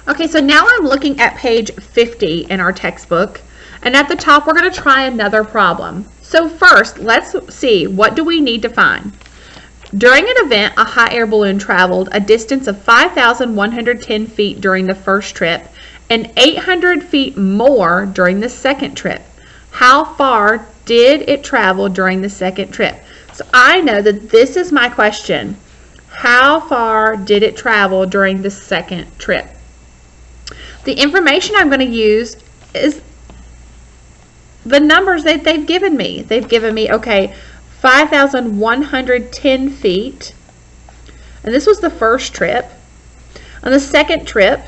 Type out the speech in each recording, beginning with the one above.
Okay, so now I'm looking at page 50 in our textbook, and at the top we're going to try another problem. So first, let's see, what do we need to find? During an event, a hot air balloon traveled a distance of 5,110 feet during the first trip and 800 feet more during the second trip. How far did it travel during the second trip? So I know that this is my question. How far did it travel during the second trip? The information I'm going to use is the numbers that they've given me. They've given me, okay, 5,110 feet, and this was the first trip. On the second trip,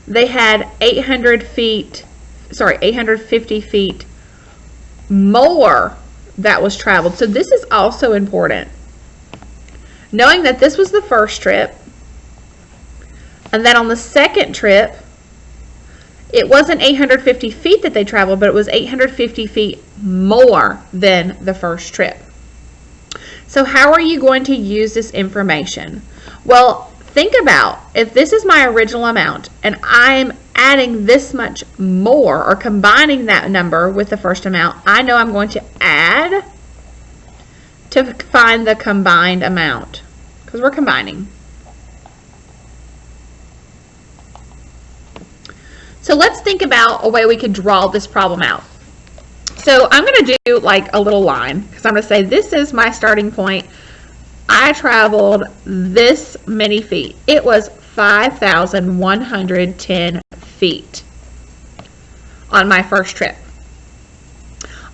they had 850 feet more that was traveled. So this is also important. Knowing that this was the first trip, and then on the second trip, it wasn't 850 feet that they traveled, but it was 850 feet more than the first trip. So how are you going to use this information? Well, think about if this is my original amount and I'm adding this much more or combining that number with the first amount, I know I'm going to add to find the combined amount because we're combining. So let's think about a way we could draw this problem out. So I'm going to do like a little line because I'm going to say this is my starting point. I traveled this many feet. It was 5,110 feet on my first trip.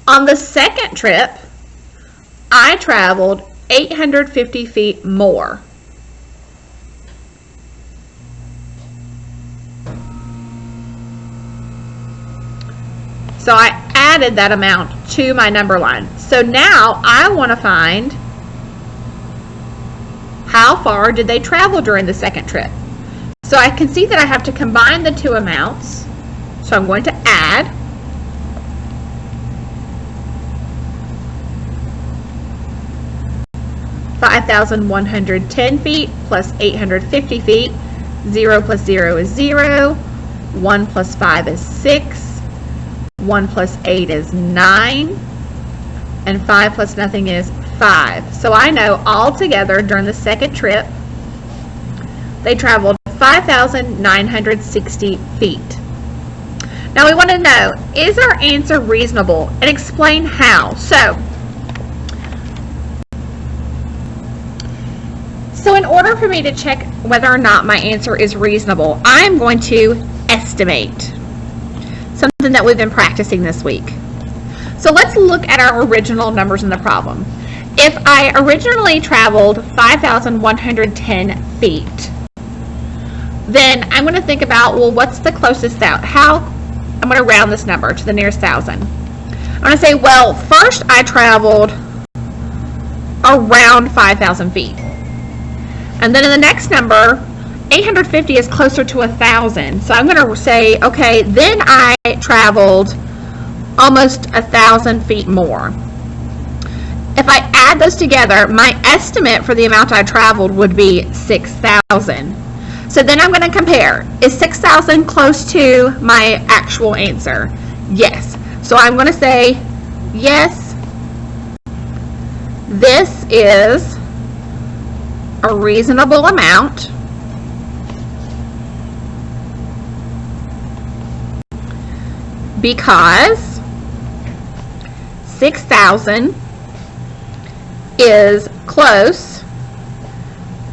On the second trip, I traveled 850 feet more. So I added that amount to my number line. So now I want to find how far did they travel during the second trip. So I can see that I have to combine the two amounts. So I'm going to add. (5,110 feet) plus 850 feet. 0 plus 0 is 0. 1 plus 5 is 6. 1 plus 8 is 9, and 5 plus nothing is 5. So I know all together during the second trip, they traveled 5,960 feet. Now we want to know, is our answer reasonable? And explain how. So in order for me to check whether or not my answer is reasonable, I'm going to estimate. Something that we've been practicing this week. So let's look at our original numbers in the problem. If I originally traveled 5,110 feet, then I'm going to think about, well, what's the closest thousand? I'm going to round this number to the nearest thousand. I'm going to say, well, first I traveled around 5,000 feet. And then in the next number, 850 is closer to 1,000. So I'm going to say, okay, then I traveled almost 1,000 feet more. If I add those together, my estimate for the amount I traveled would be 6,000. So then I'm going to compare. Is 6,000 close to my actual answer? Yes. So I'm going to say, yes, this is a reasonable amount. Because 6,000 is close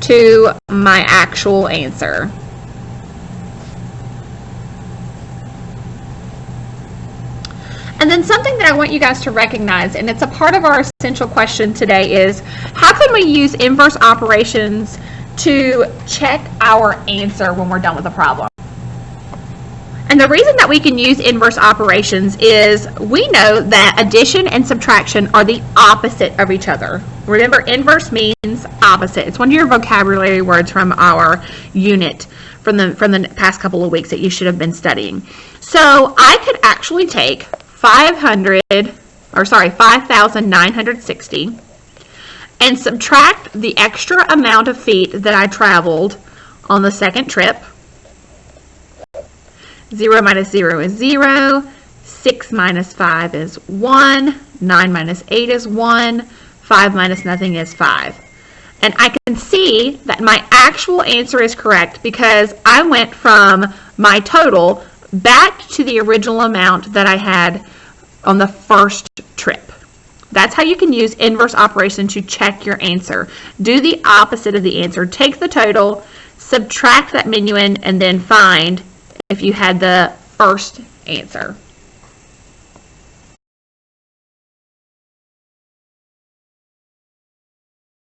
to my actual answer. And then something that I want you guys to recognize, and it's a part of our essential question today, is how can we use inverse operations to check our answer when we're done with a problem? And the reason that we can use inverse operations is we know that addition and subtraction are the opposite of each other. Remember, inverse means opposite. It's one of your vocabulary words from our unit from the past couple of weeks that you should have been studying. So I could actually take 5,960 and subtract the extra amount of feet that I traveled on the second trip. 0 minus 0 is 0. 6 minus 5 is 1. 9 minus 8 is 1. 5 minus nothing is 5. And I can see that my actual answer is correct because I went from my total back to the original amount that I had on the first trip. That's how you can use inverse operation to check your answer. Do the opposite of the answer. Take the total, subtract that minuend, and then find if you had the first answer.